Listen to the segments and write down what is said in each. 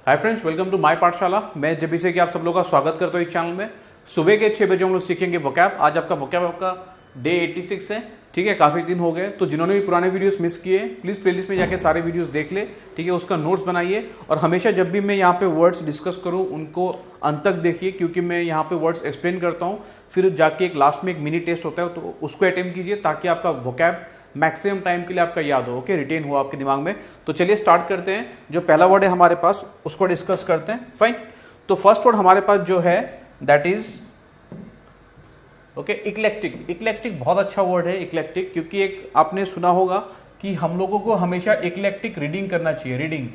Hi friends, welcome to my पाठशाला। मैं जब से कि आप सब लोगों का स्वागत करता हूँ इस चैनल में। सुबह के 6 बजे हम लोग सीखेंगे वोकैब। आज आपका वोकैब आपका डे 86 है, ठीक है। काफी दिन हो गए, तो जिन्होंने भी पुराने वीडियोस मिस किए प्लीज प्लेलिस्ट में जाके सारे वीडियोस देख ले, ठीक है। उसका नोट्स बनाइए और हमेशा जब भी मैं यहाँ पे वर्ड्स डिस्कस करूँ उनको अंत तक देखिए, क्योंकि मैं यहाँ पे वर्ड्स एक्सप्लेन करता हूँ, फिर जाके एक लास्ट में एक मिनी टेस्ट होता है, तो उसको अटेम्प्ट कीजिए ताकि आपका वोकैब मैक्सिमम टाइम के लिए आपका याद हो, ओके, रिटेन हो आपके दिमाग में। तो चलिए स्टार्ट करते हैं। जो पहला वर्ड है हमारे पास उसको डिस्कस करते हैं, फाइन। तो फर्स्ट वर्ड हमारे पास जो है that is okay eclectic. Eclectic बहुत अच्छा वर्ड है इक्लेक्टिक, क्योंकि एक आपने सुना होगा कि हम लोगों को हमेशा इक्लेक्टिक रीडिंग करना चाहिए। रीडिंग,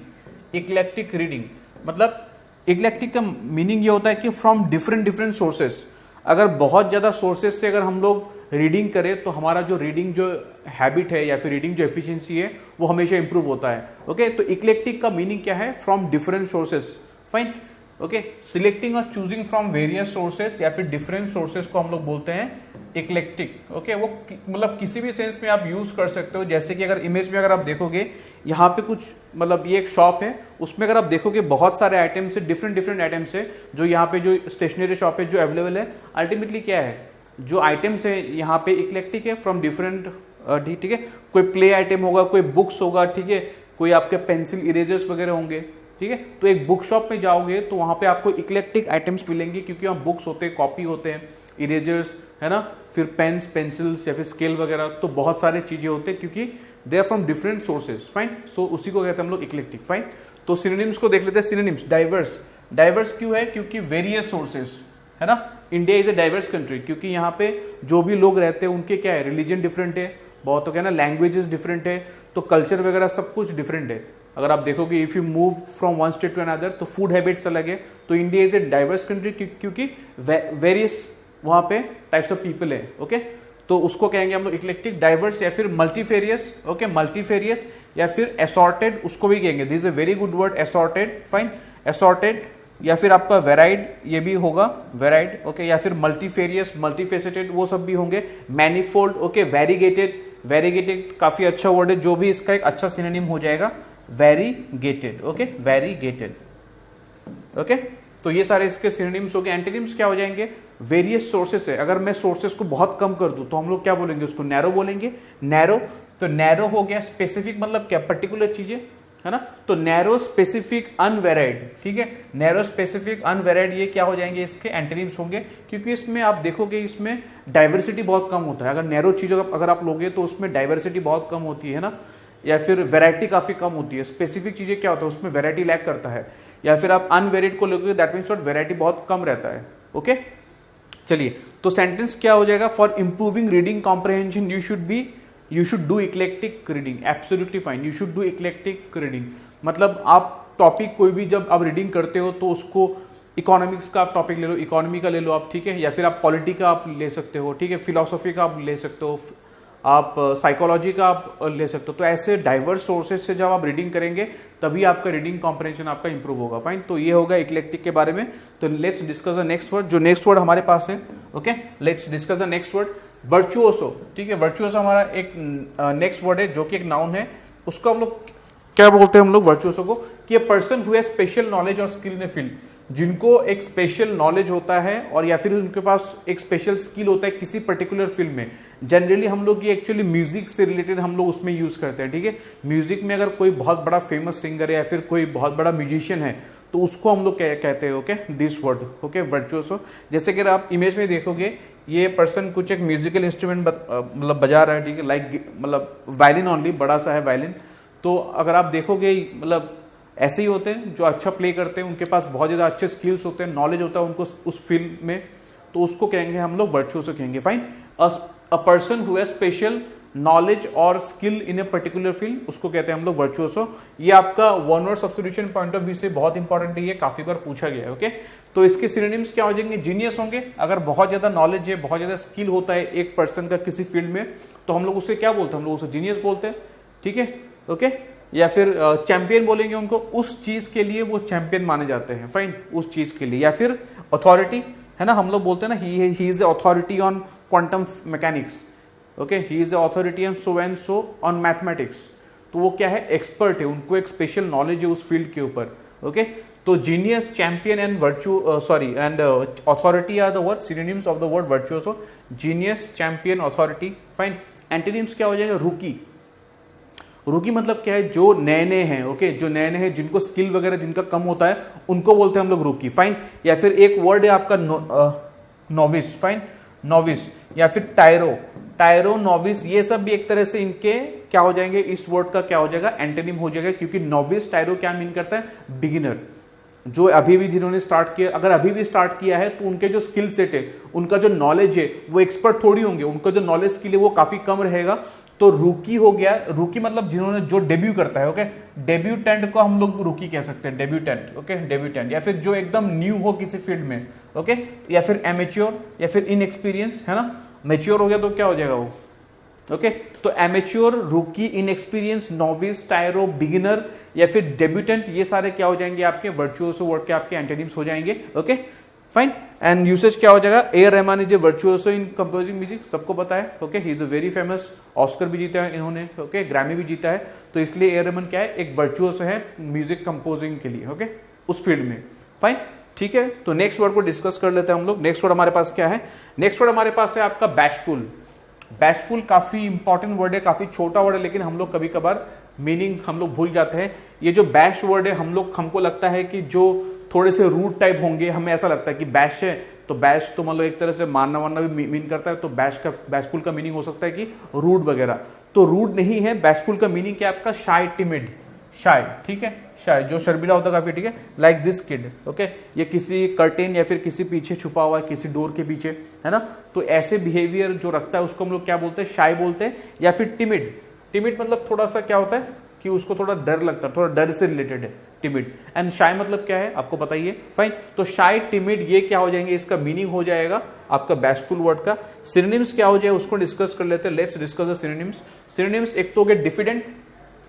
इक्लेक्टिक रीडिंग मतलब इक्लेक्टिक का मीनिंग ये होता है कि फ्रॉम डिफरेंट सोर्सेस। अगर बहुत ज्यादा सोर्सेस से अगर हम लोग रीडिंग करें तो हमारा जो रीडिंग जो हैबिट है या फिर रीडिंग जो एफिशिएंसी है वो हमेशा इंप्रूव होता है, ओके। तो इक्लेक्टिक का मीनिंग क्या है? From different sources, fine, okay. Selecting और चूजिंग फ्रॉम वेरियस सोर्सेस या फिर डिफरेंट सोर्सेस को हम लोग बोलते हैं इक्लेक्टिक, ओके। वो मतलब किसी भी सेंस में आप यूज कर सकते हो। जैसे कि अगर इमेज में अगर आप देखोगे यहाँ पे कुछ मतलब ये एक शॉप है, उसमें अगर आप देखोगे बहुत सारे आइटम्स है, डिफरेंट आइटम्स है जो यहाँ पे जो स्टेशनरी शॉप है जो अवेलेबल है। अल्टीमेटली क्या है, जो आइटम्स है यहाँ पे इक्लेक्टिक है फ्रॉम डिफरेंट, ठीक है। कोई प्ले आइटम होगा, कोई बुक्स होगा, ठीक है, कोई आपके पेंसिल इरेजर्स वगैरह होंगे, ठीक है। तो एक बुक शॉप में जाओगे तो वहां पे आपको इक्लेक्टिक आइटम्स मिलेंगे, क्योंकि वहाँ बुक्स होते हैं, कॉपी होते हैं, इरेजर्स है ना, फिर पेन्स, पेंसिल्स या फिर स्केल वगैरह, तो बहुत सारे चीजें होते हैं क्योंकि they are from different sources, fine. So उसी को कहते हैं हम लोग इक्लेक्टिक, फाइन। तो सिनोनिम्स को देख लेते हैं। Synonyms, diverse. डाइवर्स क्यों है? क्योंकि वेरियस सोर्सेज है ना। India is a diverse country, क्योंकि यहाँ पे जो भी लोग रहते हैं उनके क्या है, रिलीजन डिफरेंट है, बहुत हो गया ना, लैंग्वेजेस डिफरेंट है, तो कल्चर वगैरह सब कुछ डिफरेंट है। अगर आप देखोगे if you move from one state to another तो फूड हैबिट्स अलग है। तो India is a diverse country क्योंकि वेरियस वहां पे टाइप्स ऑफ पीपल है, ओके। तो उसको कहेंगे हम लोग इक्लेक्टिक, डाइवर्स या फिर मल्टीफेरियस, ओके। मल्टीफेरियस या फिर असॉर्टेड, उसको भी कहेंगे। This is a very good word, assorted, fine. Assorted या फिर आपका वेराइड, ये भी होगा वेराइड, ओके। या फिर मल्टीफेरियस, मल्टीफेसेटेड, वो सब भी होंगे। Manifold, okay. वेरीगेटेड, वेरीगेटेड काफी अच्छा वर्ड है, जो भी इसका एक अच्छा सिनोनिम हो जाएगा, वेरीगेटेड, ओके, वेरीगेटेड, ओके। तो ये सारे इसके सिनोनिम्स हो गए। एंटोनिम्स क्या हो जाएंगे? वेरियस सोर्सेस है। अगर मैं सोर्सेस को बहुत कम कर दूं तो हम लोग क्या बोलेंगे? उसको नैरो बोलेंगे, नैरो। तो नैरो हो गया। स्पेसिफिक मतलब क्या? पर्टिकुलर चीजें, है ना। तो नैरो, स्पेसिफिक, अनवेराइड, ठीक है। नैरो, स्पेसिफिक, अनवेराइड, ये क्या हो जाएंगे? इसके एंटोनिम्स होंगे, क्योंकि इसमें आप देखोगे इसमें डाइवर्सिटी बहुत कम होता है। अगर नैरो चीज अगर आप लोगे तो उसमें डाइवर्सिटी बहुत कम होती है ना, या फिर वैरायटी काफी कम होती है। स्पेसिफिक चीजें क्या होता है, उसमें वैरायटी लैक करता है। या फिर आप अनवेरिड को लोगे दैट मीन्स वैरायटी बहुत कम रहता है, ओके। चलिए, तो सेंटेंस क्या हो जाएगा? For improving reading comprehension you should do eclectic reading. Absolutely fine, you should do eclectic reading. मतलब आप टॉपिक कोई भी जब आप रीडिंग करते हो तो उसको इकोनॉमिक्स का आप टॉपिक ले लो, इकोनॉमी का ले लो आप, ठीक है। या फिर आप पॉलिटी का आप ले सकते हो, ठीक है। फिलोसफी का आप ले सकते हो, आप साइकोलॉजी का आप ले सकते हो। तो ऐसे डाइवर्स सोर्सेज से जब आप रीडिंग करेंगे तभी आपका रीडिंग कॉम्प्रिहेंशन आपका इंप्रूव होगा, फाइन। तो ये होगा इक्लेक्टिक के बारे में। तो let's discuss the next word. जो नेक्स्ट वर्ड हमारे पास है, okay, let's discuss the next word, virtuoso, ठीक है। वर्चुओसो हमारा एक नेक्स्ट वर्ड है जो कि एक नाउन है। उसको हम लोग क्या बोलते हैं? हम लोग वर्चुओसो को कि अ person who has special knowledge और स्किल इन ए फील्ड। जिनको एक स्पेशल नॉलेज होता है और या फिर उनके पास एक स्पेशल स्किल होता है किसी पर्टिकुलर फील्ड में। जनरली हम लोग ये एक्चुअली म्यूजिक से रिलेटेड हम लोग उसमें यूज करते हैं, ठीक है। म्यूजिक में अगर कोई बहुत बड़ा फेमस सिंगर है या फिर कोई बहुत बड़ा म्यूजिशियन है तो उसको हम लोग कहते हैं, ओके, दिस वर्ड, ओके, वर्चुओसो। जैसे कि आप इमेज में देखोगे ये पर्सन कुछ एक म्यूजिकल इंस्ट्रूमेंट मतलब बजा रहा है, ठीक है, लाइक मतलब वायलिन ओनली, बड़ा सा है वायलिन। तो अगर आप देखोगे मतलब ऐसे ही होते हैं जो अच्छा प्ले करते हैं, उनके पास बहुत ज्यादा अच्छे स्किल्स होते हैं, नॉलेज होता है उनको उस फील्ड में, तो उसको कहेंगे हम लोग वर्चुओसो कहेंगे, fine. A person who has special knowledge और skill in a particular field, उसको कहते हैं हम लोग वर्चुओसो। ये आपका one word substitution point of view से बहुत इंपॉर्टेंट है, ये काफी बार पूछा गया है, ओके। तो इसके सिनोनिम्स क्या हो जाएंगे? जीनियस होंगे। अगर बहुत ज्यादा नॉलेज है, बहुत ज्यादा स्किल होता है एक पर्सन का किसी फील्ड में, तो हम लोग उससे क्या बोलते हैं? हम लोग उसे जीनियस बोलते हैं, ठीक है, ओके। या फिर चैंपियन बोलेंगे उनको, उस चीज के लिए वो चैंपियन माने जाते हैं, फाइन, उस चीज के लिए। या फिर अथॉरिटी, है ना, हम लोग बोलते हैं ना he is authority on quantum mechanics, okay, he is authority on so and so on mathematics. तो वो क्या है? एक्सपर्ट है, उनको एक स्पेशल नॉलेज है उस फील्ड के ऊपर, ओके। तो genius, champion and and authority are the word synonyms of the word virtuoso. Genius, champion, authority, fine. Antonyms क्या हो जाएगा? रूकी। रूकी मतलब क्या है? जो नए नए हैं, ओके, जो नए नए हैं, जिनको स्किल वगैरह जिनका कम होता है, उनको बोलते हैं हम लोग रूकी, फाइन। या फिर एक वर्ड है आपका नोविस, फाइन, नोविस, या फिर टायरो, नोविस, ये सब भी एक तरह से इनके क्या हो जाएंगे? इस वर्ड का क्या हो जाएगा? एंटोनिम हो जाएगा, क्योंकि नोविस, टायरो क्या मीन करता है? बिगिनर। जो अभी भी जिन्होंने स्टार्ट किया, अगर अभी भी स्टार्ट किया है, तो उनके जो स्किल सेट है, उनका जो नॉलेज है, वो एक्सपर्ट थोड़ी होंगे, उनका जो नॉलेज स्किल है वो काफी कम रहेगा। तो रूकी हो गया। रूकी मतलब जिन्होंने जो डेब्यू करता है, ओके, डेब्यूटेंट को हम लोग रूकी कह सकते हैं, डेब्यूटेंट, ओके, डेब्यूटेंट। या फिर जो एकदम न्यू हो किसी फील्ड में, ओके, या फिर एमेच्योर, या फिर इनएक्सपीरियंस, है ना। मैच्योर हो गया तो क्या हो जाएगा वो? ओके, तो एमेच्योर, रूकी, इनएक्सपीरियंस, नोविस, टायरो, बिगिनर या फिर डेब्यूटेंट, ये सारे क्या हो जाएंगे? आपके वर्चुओसो वर्ड के आपके एंटोनिम्स हो जाएंगे। Okay, fine. एंड यूसेज क्या हो जाएगा? A R Rahman is a virtuoso in composing music, सबको पता है। Okay, he is a very famous, Oscar भी जीता है इन्होंने, ओके, ग्रैमी भी जीता है। तो इसलिए ए आर रहमान क्या है? एक वर्चुओसो है म्यूजिक कंपोजिंग के लिए, ओके, उस फील्ड में, फाइन, ठीक है। तो नेक्स्ट वर्ड को डिस्कस कर लेते हैं हम लोग। नेक्स्ट वर्ड हमारे पास क्या है? नेक्स्ट वर्ड हमारे पास है आपका बैशफुल। बैशफुल काफी इंपॉर्टेंट वर्ड है, काफी छोटा वर्ड है, लेकिन हम लोग कभी कभार मीनिंग हम लोग भूल जाते हैं। ये जो बैश वर्ड है, हमको लगता है कि जो थोड़े से रूट टाइप होंगे, हमें ऐसा लगता है कि बैश है, तो बैश तो मतलब एक तरह से मारना वारना भी मीन करता है। तो बैशफुल का मीनिंग हो सकता है कि रूड वगैरह, तो रूड नहीं है। बैशफुल का मीनिंग क्या आपका? शाय, टिमिड, शाय, ठीक है, शाय, जो शर्मिला होता है काफी, ठीक है, लाइक दिस किड, ओके, ये किसी कर्टेन या फिर किसी पीछे छुपा हुआ है, किसी डोर के पीछे, है ना। तो ऐसे बिहेवियर जो रखता है उसको हम लोग क्या बोलते हैं? शाय बोलते हैं। या फिर टिमिड। टिमिड मतलब थोड़ा सा क्या होता है कि उसको थोड़ा डर लगता है, थोड़ा डर से रिलेटेड है टिमिड। एंड शाय मतलब क्या है आपको पता ही है, फाइन। तो शाय, टिमिड, ये क्या हो जाएंगे? इसका मीनिंग हो जाएगा आपका बैशफुल वर्ड का। सिनोनिम्स क्या हो जाए उसको डिस्कस कर लेते हैं। Let's discuss the synonyms. Synonyms एक तो हो गया डिफिडेंट,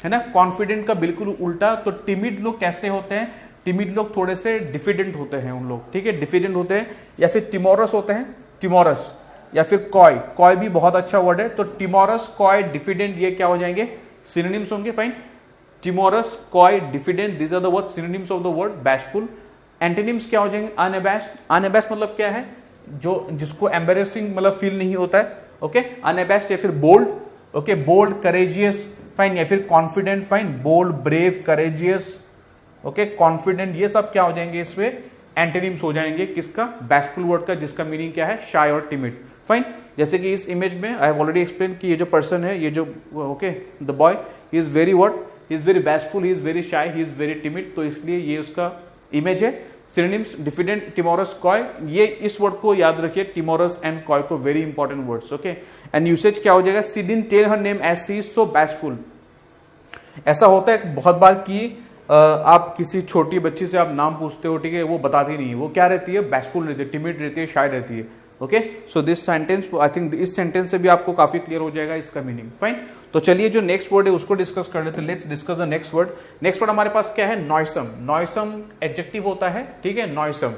है ना, कॉन्फिडेंट का बिल्कुल उल्टा। तो टिमिड लोग कैसे होते हैं? टिमिड लोग थोड़े से डिफिडेंट होते हैं उन लोग, ठीक है, डिफिडेंट होते हैं। या फिर टिमोरस होते हैं, टिमोरस, या फिर कॉय, कॉय भी बहुत अच्छा वर्ड है। तो टिमोरस, कॉय, डिफिडेंट, ये क्या हो जाएंगे? सिनोनिम्स होंगे, fine. Timorous, coy, diffident, these are the word synonyms of the word bashful. Antonyms क्या हो जाएंगे? अनअबैश्ड। अनअबैश्ड मतलब क्या है? जो जिसको एम्बेरेसिंग मतलब फील नहीं होता है, ओके, अनअबैश्ड। या फिर bold, okay, bold, courageous, fine. या फिर confident, fine, bold, brave, courageous, okay, confident, ये सब क्या हो जाएंगे? इसमें एंटोनिम्स हो जाएंगे किसका? बैशफुल वर्ड का, जिसका मीनिंग क्या है? शाय और टिमिड, फाइन। जैसे कि इस इमेज में आई हैव ऑलरेडी एक्सप्लेन कि ये जो पर्सन है, ये जो, okay, the boy, he is very what, he is very bashful, he is very shy, he is very timid. तो इसलिए ये उसका इमेज है। सिनोनिम्स डिफिडेंट, टिमोरस, कॉय, ये इस वर्ड को याद रखिए, टिमोरस एंड कॉय को, very important words, okay. And usage क्या हो जाएगा? She didn't tell her name as she is so bashful. ऐसा होता है बहुत बार कि आप किसी छोटी बच्ची से आप नाम पूछते हो, ठीक है, वो बताती नहीं है, वो क्या रहती है? बैशफुल रहती है, टिमिड रहती है, शाय रहती है, okay. So this sentence, I think इस सेंटेंस से भी आपको काफी क्लियर हो जाएगा इसका मीनिंग, फाइन। तो चलिए जो नेक्स्ट वर्ड है उसको डिस्कस कर लेते हैं। Let's discuss the next word. Next word हमारे पास क्या है? नॉइसम। नॉइसम एडजेक्टिव होता है, ठीक है, नॉइसम।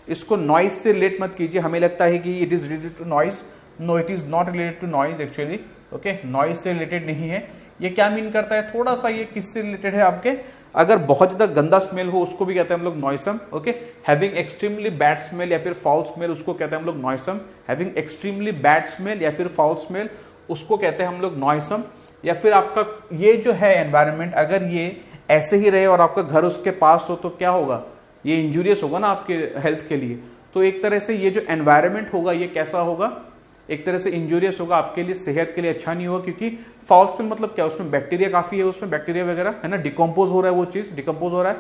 इसको नॉइज से रिलेट मत कीजिए, हमें लगता है कि it is related to noise. No, it is not related to noise actually, okay, noise से रिलेटेड नहीं है। ये क्या मीन करता है? थोड़ा सा ये किससे रिलेटेड है आपके? अगर बहुत ज्यादा गंदा स्मेल हो उसको भी कहते हैं हम लोग noisome, okay. Having extremely bad smell या फिर फाउल स्मेल, उसको कहते हैं हम लोग noisome. Having extremely bad smell या फिर फाउल स्मेल, उसको कहते हैं हम लोग नॉइसम। या फिर आपका ये जो है एनवायरनमेंट, अगर ये ऐसे ही रहे और आपका घर उसके पास हो तो क्या होगा? ये इंजूरियस होगा ना आपके हेल्थ के लिए। तो एक तरह से ये जो एनवायरनमेंट होगा ये कैसा होगा? एक तरह से इंजूरियस होगा, आपके लिए, सेहत के लिए अच्छा नहीं होगा। क्योंकि फाउल स्मेल मतलब क्या? उसमें बैक्टीरिया काफी है, उसमें बैक्टीरिया वगैरह है ना, डिकम्पोज हो रहा है, वो चीज डिकम्पोज हो रहा है,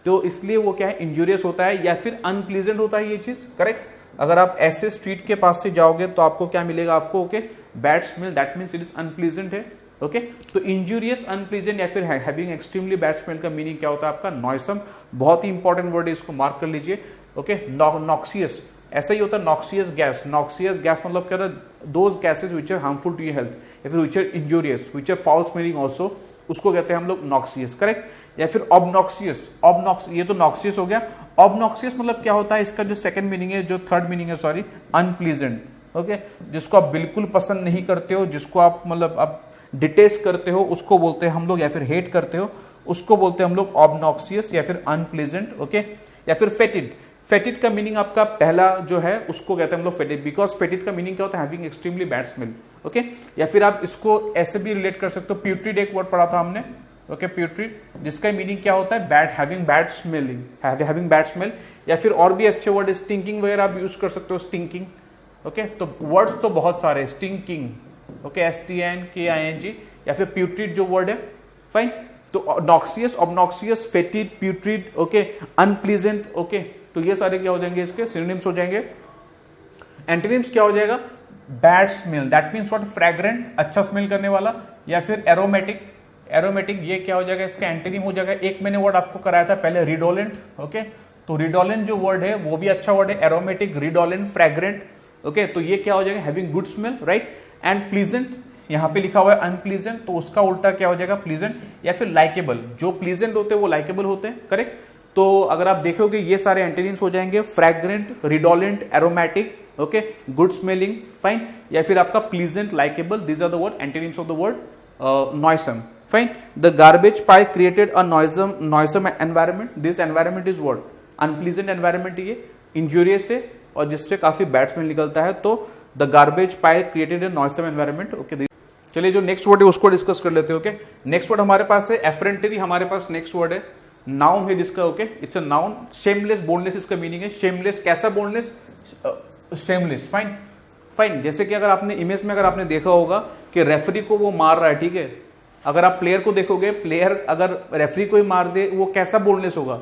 तो इसलिए वो क्या है? इंजूरियस होता है। या फिर अनप्लीजेंट होता है ये चीज, करेक्ट। अगर आप ऐसे स्ट्रीट के पास से जाओगे तो आपको क्या मिलेगा? आपको, okay, bad smell, that means it is unpleasant है, ओके। तो इंजूरियस, अनप्लीजेंट या फिर हैविंग एक्सट्रीमली बैड स्मेल का मीनिंग क्या होता है आपका? नॉइसम। बहुत ही इंपॉर्टेंट वर्ड है, इसको मार्क कर लीजिए, ओके। नॉक्सियस, ऐसा ही होता है नॉक्सियस गैस। नॉक्सियस गैस मतलब क्या होता है? Those gases which are harmful to your health या फिर which are injurious, which are foul smelling also, उसको कहते हैं हम लोग नॉक्सियस, करेक्ट। या फिर ऑबनॉक्सियस, ये तो नॉक्सियस हो गया। ऑबनॉक्सियस मतलब क्या होता है? इसका जो सेकंड मीनिंग है, जो थर्ड मीनिंग है, सॉरी, अनप्लीजेंट, ओके, जिसको आप बिल्कुल पसंद नहीं करते हो, जिसको आप मतलब आप डिटेस्ट करते हो उसको बोलते हैं हम लोग, या फिर हेट करते हो उसको बोलते हैं हम लोग ऑब्नॉक्सियस या फिर अनप्लीजेंट, ओके। या फिर फेटिड, फेटिड का मीनिंग आपका पहला जो है उसको कहते हैं हम लोग फेटिड, बिकॉज फेटिड का मीनिंग क्या होता है, having extremely bad smell, okay. या फिर आप इसको ऐसे भी रिलेट कर सकते हो, प्यूट्रिड एक वर्ड पढ़ा था हमने, ओके, प्यूट्रिड, जिसका मीनिंग क्या होता है, bad, having bad smelling, having bad smell. या फिर और भी अच्छे वर्ड स्टिंकिंग वगैरह आप यूज कर सकते हो, स्टिंकिंग, ओके। तो वर्ड्स तो बहुत सारे, स्टिंकिंग, ओके, STINKING, या फिर प्यूट्रिड जो वर्ड है, फाइन। तो noxious, obnoxious, fetid, putrid, okay, unpleasant, okay. तो ये सारे क्या हो जाएंगे, इसके सिनोनिम्स हो जाएंगे। एंटोनिम्स क्या हो जाएगा, bad smell, that means what, fragrant, अच्छा स्मेल करने वाला। या फिर एरोमेटिक, एरोमेटिक ये क्या हो जाएगा, इसका एंटोनिम हो जाएगा, एक मैंने वर्ड आपको कराया था पहले, रिडोलेंट, ओके। तो रिडोलेंट जो वर्ड है वो भी अच्छा वर्ड है, एरोमेटिक, रिडोलेंट, फ्रेग्रेंट, ओके। तो ये क्या हो जाएगा, having good smell, right. And pleasant, यहाँ पे लिखा हुआ है अनप्लीजेंट, तो उसका उल्टा क्या हो जाएगा, प्लीजेंट। या फिर लाइकेबल, जो प्लीजेंट होते हैं वो लाइकेबल होते हैं, करेक्ट। तो अगर आप देखोगे ये सारे एंटोनिम्स हो जाएंगे, fragrant, redolent, aromatic, okay, good smelling, fine. या फिर आपका pleasant, likeable, these are the word antonyms of the word noisome, fine. The garbage pile created a noisome environment, this environment is word unpleasant environment, ये injurious है और जिससे काफी bad smell निकलता है। तो the garbage pile created a noisome environment, okay. चलिए जो नेक्स्ट वर्ड है उसको डिस्कस कर लेते हैं, ओके। नेक्स्ट वर्ड हमारे पास है एफरेंटरी, हमारे पास नेक्स्ट वर्ड है, नाउन है जिसका, okay, it's a noun. Shameless, boldness इसका मीनिंग है, शेमलेस, कैसा बोल्डनेस, शेमलेस, फाइन, फाइन। जैसे कि अगर आपने इमेज में अगर आपने देखा होगा कि रेफरी को वो मार रहा है, ठीक है, अगर आप प्लेयर को देखोगे, प्लेयर अगर रेफरी को ही मार दे, वो कैसा बोल्डनेस होगा,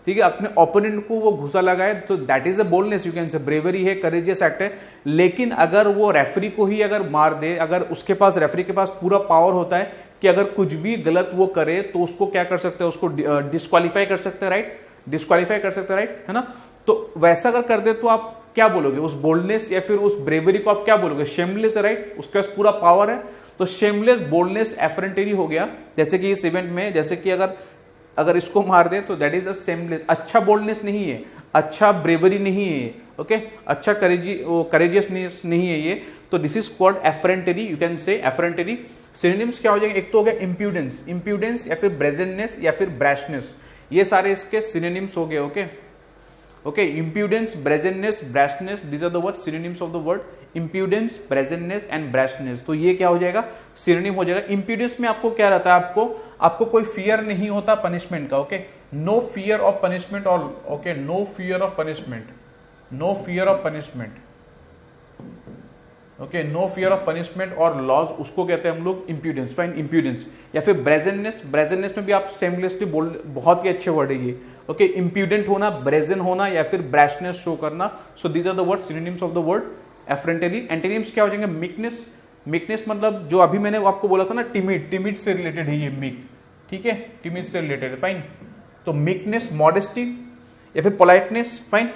ठीक है, अपने ओपोनेंट को वो घुसा लगाए, तो that is a boldness, you can से, ब्रेवरी है, करेजियस एक्ट है। लेकिन अगर वो रेफरी को ही अगर मार दे, अगर उसके पास, रेफरी के पास पूरा पावर होता है कि अगर कुछ भी गलत वो करे तो उसको क्या कर सकते हैं, उसको डिस्क्वालीफाई कर सकते हैं, राइट, डिस्क्वालीफाई कर सकते हैं, राइट, है ना। तो वैसा अगर कर दे तो आप क्या बोलोगे, उस बोल्डनेस या फिर उस ब्रेवरी को आप क्या बोलोगे, शेमलेस है, राइट, उसके पास पूरा पावर है। तो शेमलेस, बोल्डनेस, एफरेंटरी हो गया। जैसे कि इस इवेंट में, जैसे कि अगर इसको मार दे तो दैट इज अ शेमलेस, अच्छा बोल्डनेस नहीं है, अच्छा ब्रेवरी नहीं है, ओके, अच्छा करेजियसनेस नहीं है ये। तो this is called effrontery, you can say effrontery. Synonyms क्या हो जाएंगे, एक तो हो गया इंप्यूडेंस, इंप्यूडेंस या फिर ब्रेजेंटनेस या फिर ब्रैशनेस, ये सारे इसके सिनोनिम्स हो गए, okay, okay. Impudence, brazenness, brashness, these are the word synonyms of the word impudence, brazenness and brashness. तो ये क्या हो जाएगा, सिनोनिम हो जाएगा। इंप्यूडेंस में आपको क्या रहता है, आपको कोई फियर नहीं होता पनिशमेंट का, okay, no fear of punishment, और okay, no fear of punishment, no fear of punishment, okay, no fear of punishment और लॉज, उसको कहते हैं हम लोग इंप्यूडेंस, फाइन, इंप्यूडेंस। या फिर ब्रेजेंटनेस, ब्रेजेंटनेस में भी आप सेमलेसली बोल, बहुत ही अच्छे वर्ड है ये, ओके, इंप्यूडेंट होना, ब्रेजन होना या फिर ब्रैशनेस शो करना। So these are the word synonyms of the word effrontery. Antonyms क्या हो जाएंगे, मीकनेस, मीकनेस मतलब जो अभी मैंने आपको बोला था ना, टिमिड, टिमिड से रिलेटेड है ये मीक, ठीक है, टिमिड से रिलेटेड है, फाइन। तो मीकनेस, मॉडेस्टी या फिर politeness, fine,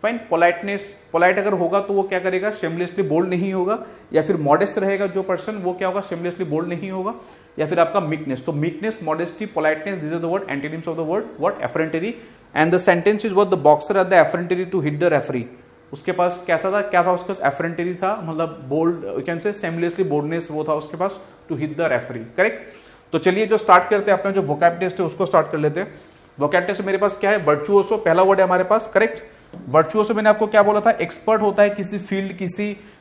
fine, politeness, polite अगर होगा तो वो क्या करेगा, शेमलेसली बोल्ड नहीं होगा। या फिर मॉडेस्ट रहेगा जो पर्सन, वो क्या होगा, शेमलेसली बोल्ड नहीं होगा। या फिर आपका मीकनेस, तो meekness, modesty, politeness, this is the word antonyms of the word what, effrontery. And the sentence is what, the boxer had the effrontery to hit the referee. उसके पास कैसा था, क्या था उसके पास, एफरेंटरी था, मतलब bold, you can say shamelessly boldness वो था उसके पास, to hit the referee, correct. तो चलिए जो स्टार्ट करते हैं अपना जो वोकैब टेस्ट है उसको स्टार्ट कर लेते हैं। वोकैब टेस्ट मेरे पास क्या है, वर्चुओसो पहला वर्ड है हमारे पास, करेक्ट। वर्चुओसो मैंने आपको क्या बोला था, एक्सपर्ट होता है किसी फील्ड,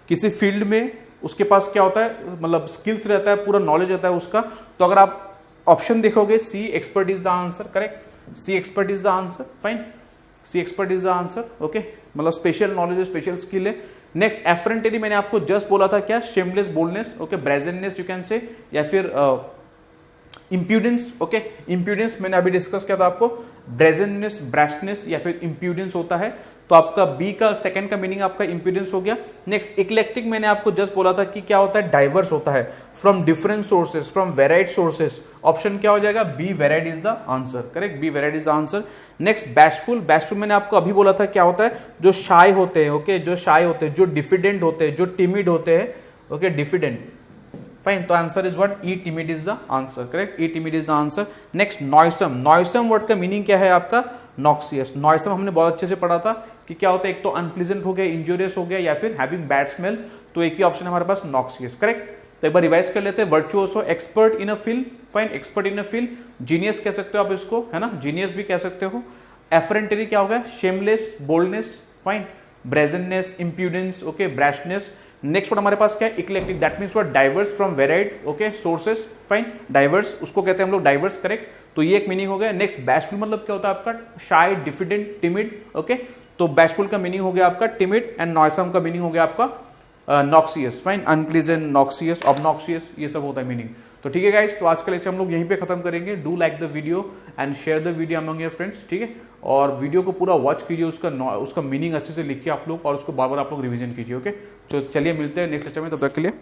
किसी फील्ड में उसके पास क्या होता है, मतलब स्किल्स रहता है, पूरा नॉलेज रहता है उसका। तो अगर आप ऑप्शन देखोगे, C expert is the answer, correct, C expert is the answer, fine, C expert is the answer, okay, मतलब स्पेशल नॉलेज है, स्पेशल स्किल है। नेक्स्ट एफरेंटरी, मैंने आपको जस्ट बोला था क्या, shameless, boldness, okay, brazenness you can say, या फिर इंप्यूडेंस, ओके, इंप्यूडेंस मैंने अभी डिस्कस किया था आपको, ब्रेजेंटनेस, ब्रैशनेस या फिर इंप्यूडेंस होता है। तो आपका बी का सेकंड का मीनिंग आपका इंप्यूडेंस हो गया। नेक्स्ट इक्लेक्टिक, मैंने आपको जस्ट बोला था कि क्या होता है, डाइवर्स होता है, from different sources, from varied sources. Option क्या हो जाएगा, B, varied is the answer, correct, B, varied is the answer. Next bashful, bashful मैंने आपको अभी बोला था क्या होता है, जो शाय होते हैं, ओके, जो शाय होते हैं, जो डिफिडेंट होते हैं, जो टिमिड होते हैं, ओके, डिफिडेंट, फाइन। तो answer is what, E timid is the answer, correct, E timid is the answer. Next noisome, noisome word का मीनिंग क्या है आपका, नॉक्सियस। नॉइसम हमने बहुत अच्छे से पढ़ा था कि क्या होता है, एक तो अनप्लीजेंट हो गया, इंजूरियस हो गया, या फिर हैविंग बैड स्मेल। तो एक ही ऑप्शन हमारे पास नॉक्सियस, करेक्ट। तो एक बार रिवाइज कर लेते हैं। Virtuoso, expert in a field, fine, expert in a field. Genius कह सकते हो आप इसको, है ना, जीनियस भी कह सकते हो। एफरेंटरी क्या होगा, shameless, boldness, fine, brazenness, impudence, okay, brashness. Next word हमारे पास क्या है, eclectic, that means what, diverse from varied, okay, sources, fine, diverse, उसको कहते हैं हम लोग डाइवर्स, करेक्ट। तो ये एक मीनिंग हो गया। नेक्स्ट बैशफुल मतलब क्या होता है आपका, शाय, डिफिडेंट, टिमिड, ओके। तो बैशफुल का मीनिंग हो गया आपका टिमिड, एंड नॉयसम का मीनिंग हो गया आपका नॉक्सियस, फाइन, अनप्लीजेंट, नॉक्सियस, ऑबनॉक्सियस, ये सब होता है मीनिंग। तो ठीक है गाइस, तो आज का लेक्चर हम लोग यहीं पे खत्म करेंगे। Do like the video and share the video among your friends, ठीक है। और वीडियो को पूरा वॉच कीजिए, उसका मीनिंग अच्छे से लिखिए आप लोग, और उसको बार बार आप लोग रिवीजन कीजिए, ओके। तो चलिए मिलते हैं नेक्स्ट लेक्चर में, तब तक के लिए।